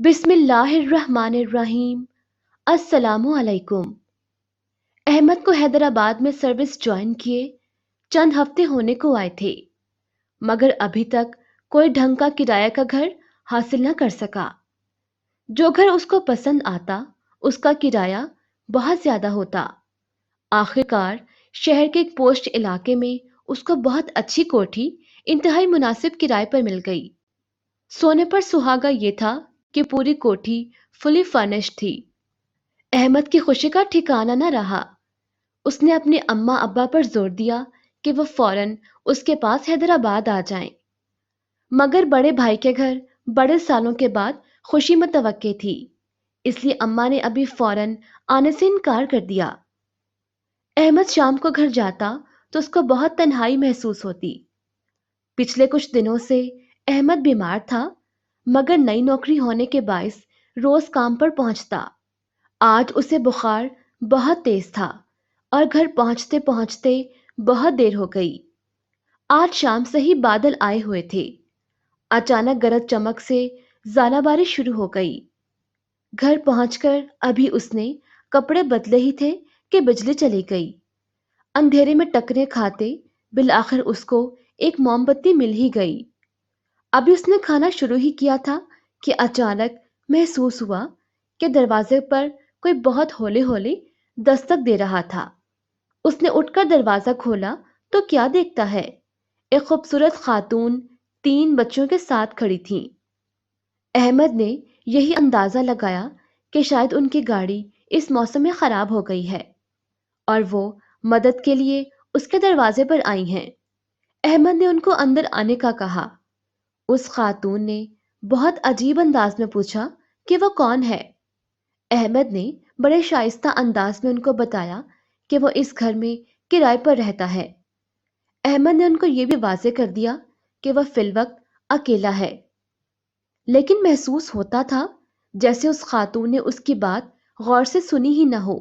بسم اللہ الرحمن الرحیم۔ السلام علیکم۔ احمد کو حیدرآباد میں سروس جوائن کیے چند ہفتے ہونے کو آئے تھے، مگر ابھی تک کوئی ڈھنگ کا کرایہ کا گھر حاصل نہ کر سکا۔ جو گھر اس کو پسند آتا اس کا کرایہ بہت زیادہ ہوتا۔ آخر کار شہر کے ایک پوسٹ علاقے میں اس کو بہت اچھی کوٹھی انتہائی مناسب کرائے پر مل گئی۔ سونے پر سہاگا یہ تھا کہ پوری کوٹھی فلی فرنشڈ تھی۔ احمد کی خوشی کا ٹھکانہ نہ رہا۔ اس نے اپنے اماں ابا پر زور دیا کہ وہ فوراً اس کے پاس حیدرآباد آ جائیں، مگر بڑے بھائی کے گھر بڑے سالوں کے بعد خوشی متوقع تھی، اس لیے اماں نے ابھی فوراً آنے سے انکار کر دیا۔ احمد شام کو گھر جاتا تو اس کو بہت تنہائی محسوس ہوتی۔ پچھلے کچھ دنوں سے احمد بیمار تھا، مگر نئی نوکری ہونے کے باعث روز کام پر پہنچتا۔ آج اسے بخار بہت تیز تھا اور گھر پہنچتے پہنچتے بہت دیر ہو گئی۔ آج شام سے ہی بادل آئے ہوئے تھے۔ اچانک گرج چمک سے ژالہ باری شروع ہو گئی۔ گھر پہنچ کر ابھی اس نے کپڑے بدلے ہی تھے کہ بجلی چلی گئی۔ اندھیرے میں ٹکریں کھاتے بالآخر اس کو ایک موم بتی مل ہی گئی۔ ابھی اس نے کھانا شروع ہی کیا تھا کہ اچانک محسوس ہوا کہ دروازے پر کوئی بہت ہولے ہولے دستک دے رہا تھا۔ اس نے اٹھ کر دروازہ کھولا تو کیا دیکھتا ہے، ایک خوبصورت خاتون 3 بچوں کے ساتھ کھڑی تھی۔ احمد نے یہی اندازہ لگایا کہ شاید ان کی گاڑی اس موسم میں خراب ہو گئی ہے اور وہ مدد کے لیے اس کے دروازے پر آئی ہیں۔ احمد نے ان کو اندر آنے کا کہا۔ اس خاتون نے بہت عجیب انداز میں پوچھا کہ وہ کون ہے۔ احمد نے بڑے شائستہ انداز میں ان کو بتایا کہ وہ اس گھر میں کرائے پر رہتا ہے۔ احمد نے ان کو یہ بھی واضح کر دیا کہ وہ فی الوقت اکیلا ہے، لیکن محسوس ہوتا تھا جیسے اس خاتون نے اس کی بات غور سے سنی ہی نہ ہو۔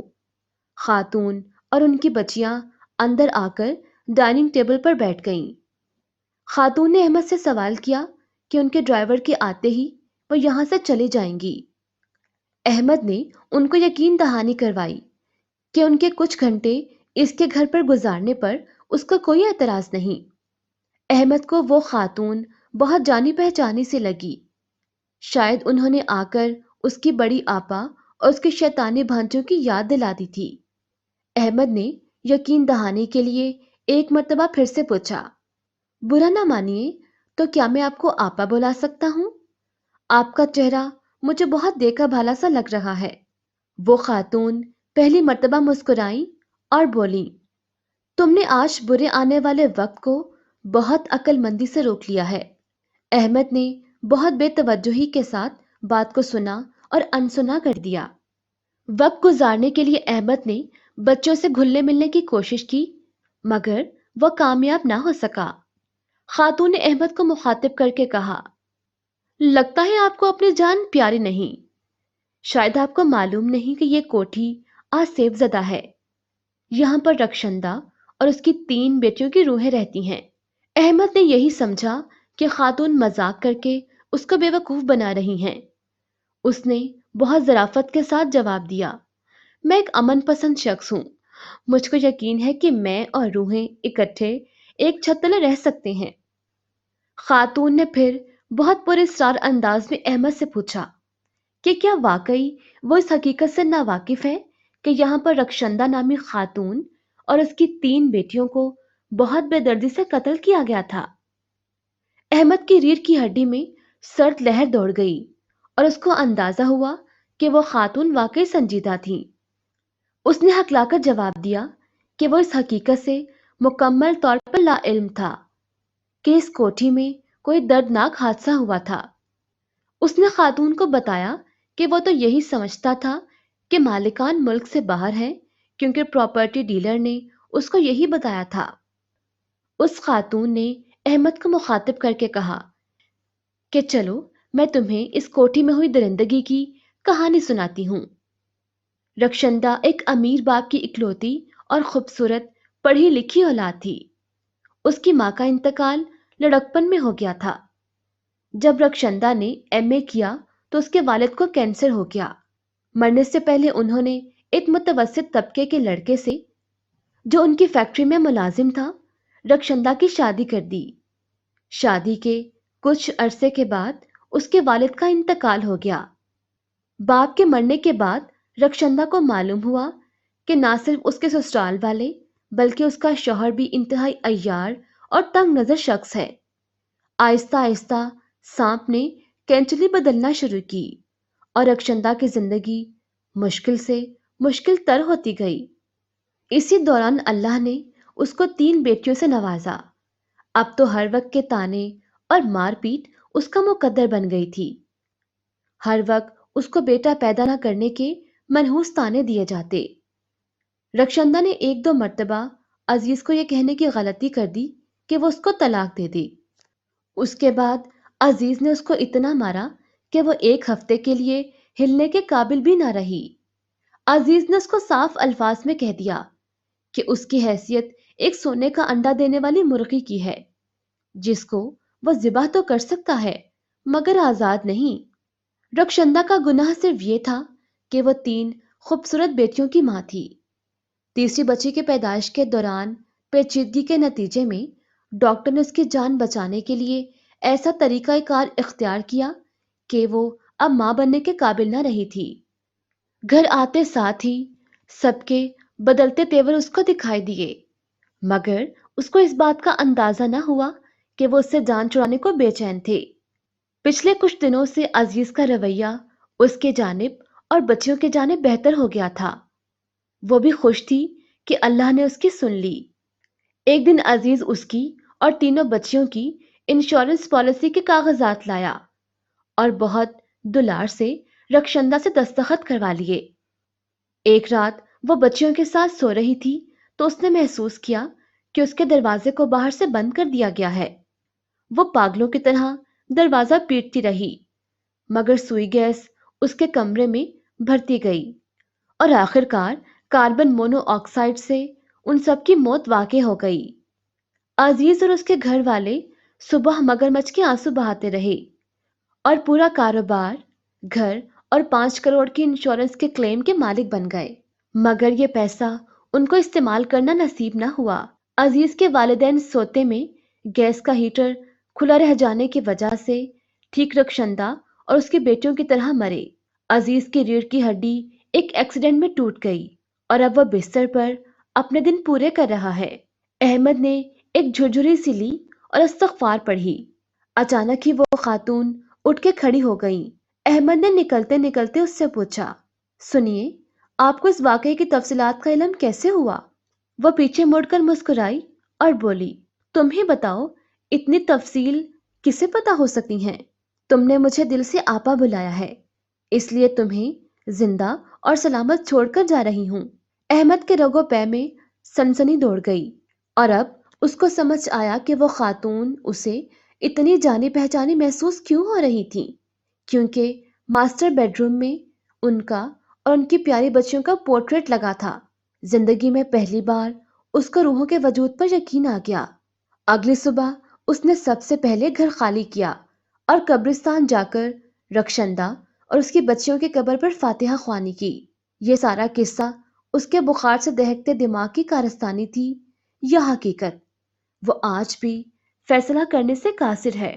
خاتون اور ان کی بچیاں اندر آ کر ڈائننگ ٹیبل پر بیٹھ گئیں۔ خاتون نے احمد سے سوال کیا کہ ان کے ڈرائیور کے آتے ہی وہ یہاں سے چلی جائیں گی۔ احمد نے ان کو یقین دہانی کروائی کہ ان کے کچھ گھنٹے اس کے گھر پر گزارنے پر اس کو کوئی اعتراض نہیں۔ احمد کو وہ خاتون بہت جانی پہچانی سے لگی۔ شاید انہوں نے آ کر اس کی بڑی آپا اور اس کے شیطانی بھانجوں کی یاد دلا دی تھی۔ احمد نے یقین دہانی کے لیے ایک مرتبہ پھر سے پوچھا، برا نہ مانیے تو کیا میں آپ کو آپا بلا سکتا ہوں؟ آپ کا چہرہ مجھے بہت دیکھا بھالا سا لگ رہا ہے۔ وہ خاتون پہلی مرتبہ مسکرائیں اور بولیں، تم نے آج برے آنے والے وقت کو بہت عقل مندی سے روک لیا ہے۔ احمد نے بہت بے توجہی کے ساتھ بات کو سنا اور انسنا کر دیا۔ وقت گزارنے کے لیے احمد نے بچوں سے گھلنے ملنے کی کوشش کی، مگر وہ کامیاب نہ ہو سکا۔ خاتون نے احمد کو مخاطب کر کے کہا، لگتا ہے آپ کو اپنی جان پیاری نہیں۔ شاید آپ کو معلوم نہیں کہ یہ کوٹھی آسیب زدہ ہے۔ یہاں پر رخشندہ اور اس کی 3 بیٹیوں کی روحیں رہتی ہیں۔ احمد نے یہی سمجھا کہ خاتون مذاق کر کے اس کو بیوقوف بنا رہی ہیں۔ اس نے بہت ظرافت کے ساتھ جواب دیا، میں ایک امن پسند شخص ہوں، مجھ کو یقین ہے کہ میں اور روحیں اکٹھے ایک چھت تلے رہ سکتے ہیں۔ خاتون نے پھر بہت پراسرار انداز میں احمد سے پوچھا کہ کیا واقعی وہ اس حقیقت سے ناواقف ہے کہ یہاں پر رخشندہ نامی خاتون اور اس کی 3 بیٹیوں کو بہت بے دردی سے قتل کیا گیا تھا؟ احمد کی ریڑھ کی ہڈی میں سرد لہر دوڑ گئی اور اس کو اندازہ ہوا کہ وہ خاتون واقعی سنجیدہ تھی۔ اس نے ہکلا کر جواب دیا کہ وہ اس حقیقت سے مکمل طور پر لا علم تھا کہ اس کوٹھی میں کوئی دردناک حادثہ ہوا تھا۔ اس نے خاتون کو بتایا کہ وہ تو یہی سمجھتا تھا کہ مالکان ملک سے باہر ہیں، کیونکہ پراپرٹی ڈیلر نے اس کو یہی بتایا تھا۔ اس خاتون نے احمد کو مخاطب کر کے کہا کہ چلو میں تمہیں اس کوٹھی میں ہوئی درندگی کی کہانی سناتی ہوں۔ رخشندہ ایک امیر باپ کی اکلوتی اور خوبصورت پڑھی لکھی اولاد تھی۔ اس کی ماں کا انتقال لڑکپن میں ہو گیا تھا۔ جب رخشندہ نے ایم اے کیا تو اس کے والد کو کینسر ہو گیا۔ مرنے سے پہلے انہوں نے ایک متوسط طبقے کے لڑکے سے جو ان کی فیکٹری میں ملازم تھا رکشندہ کی شادی کر دی۔ شادی کے کچھ عرصے کے بعد اس کے والد کا انتقال ہو گیا۔ باپ کے مرنے کے بعد رکشندہ کو معلوم ہوا کہ نہ صرف اس کے سسرال والے بلکہ اس کا شوہر بھی انتہائی عیار اور تنگ نظر شخص ہے۔ آہستہ آہستہ سانپ نے کینچلی بدلنا شروع کی اور رکشندہ کی زندگی مشکل سے مشکل تر ہوتی گئی۔ اسی دوران اللہ نے اس کو 3 بیٹیوں سے نوازا۔ اب تو ہر وقت کے تانے اور مار پیٹ اس کا مقدر بن گئی تھی۔ ہر وقت اس کو بیٹا پیدا نہ کرنے کے منحوس تانے دیے جاتے۔ رکشندہ نے 1-2 مرتبہ عزیز کو یہ کہنے کی غلطی کر دی کہ وہ اس کو طلاق دے دی۔ اس کے بعد عزیز نے اس کو اتنا مارا کہ وہ 1 ہفتے کے لیے ہلنے کے قابل بھی نہ رہی۔ عزیز نے اس کو صاف الفاظ میں کہہ دیا کہ اس کی حیثیت ایک سونے کا انڈا دینے والی مرغی کی ہے جس کو وہ ذبح تو کر سکتا ہے مگر آزاد نہیں۔ رکشندہ کا گناہ صرف یہ تھا کہ وہ 3 خوبصورت بیٹیوں کی ماں تھی۔ تیسری بچی کے پیدائش کے دوران پیچیدگی کے نتیجے میں ڈاکٹر نے اس کی جان بچانے کے لیے ایسا طریقہ کار اختیار کیا کہ وہ اب ماں بننے کے قابل نہ رہی تھی۔ گھر آتے ساتھ ہی سب کے بدلتے تیور اس کو دکھائی دیے مگر اس کو اس بات کا اندازہ نہ ہوا کہ وہ اس سے جان چھڑانے کو بے چین تھے۔ پچھلے کچھ دنوں سے عزیز کا رویہ اس کے جانب اور بچیوں کے جانب بہتر ہو گیا تھا۔ وہ بھی خوش تھی کہ اللہ نے اس کی سن لی۔ ایک دن عزیز اس کی اور 3 بچیوں کی انشورنس پالیسی کے کاغذات لایا اور بہت دلار سے رکشندہ سے دستخط کروا لیے۔ ایک رات وہ بچیوں کے ساتھ سو رہی تھی تو اس نے محسوس کیا کہ اس کے دروازے کو باہر سے بند کر دیا گیا ہے۔ وہ پاگلوں کی طرح دروازہ پیٹتی رہی مگر سوئی گیس اس کے کمرے میں بھرتی گئی اور آخرکار کاربن مونو آکسائڈ سے ان سب کی موت واقع ہو گئی۔ عزیز اور اس کے گھر والے صبح مگرمچھ کے آنسو بہاتے رہے اور پورا کاروبار، گھر اور 5 کروڑ کی انشورنس کے کلیم کے مالک بن گئے مگر یہ پیسہ ان کو استعمال کرنا نصیب نہ ہوا۔ عزیز کے والدین سوتے میں گیس کا ہیٹر کھلا رہ جانے کی وجہ سے ٹھیک رکشندہ اور اس کی بیٹیوں کی طرح مرے۔ عزیز کی ریڑھ کی ہڈی ایک ایکسیڈنٹ میں ٹوٹ گئی اور اب وہ بستر پر اپنے دن پورے کر رہا ہے۔ احمد نے ایک جھرجھری سی لی اور استغفار پڑھی۔ اچانک ہی وہ خاتون اٹھ کے کھڑی ہو گئی۔ احمد نے نکلتے نکلتے اس سے پوچھا، سنیے، آپ کو اس واقعے کی تفصیلات کا علم کیسے ہوا؟ وہ پیچھے مڑ کر مسکرائی اور بولی، تم ہی بتاؤ، اتنی تفصیل کسے پتا ہو سکتی ہیں؟ تم نے مجھے دل سے آپا بلایا ہے اس لیے تمہیں زندہ اور سلامت چھوڑ کر جا رہی ہوں۔ احمد کے رگو پے میں سنسنی دوڑ گئی اور اب اس کو سمجھ آیا کہ وہ خاتون اسے اتنی جانی پہچانی محسوس کیوں ہو رہی تھی، کیونکہ ماسٹر بیڈ روم میں ان کا اور ان کی پیاری بچیوں کا پورٹریٹ لگا تھا۔ زندگی میں پہلی بار اس کو روحوں کے وجود پر یقین آ گیا۔ اگلی صبح اس نے سب سے پہلے گھر خالی کیا اور قبرستان جا کر رکشندہ اور اس کی بچیوں کی قبر پر فاتحہ خوانی کی۔ یہ سارا قصہ اس کے بخار سے دہکتے دماغ کی کارستانی تھی یا حقیقت، وہ آج بھی فیصلہ کرنے سے قاصر ہے۔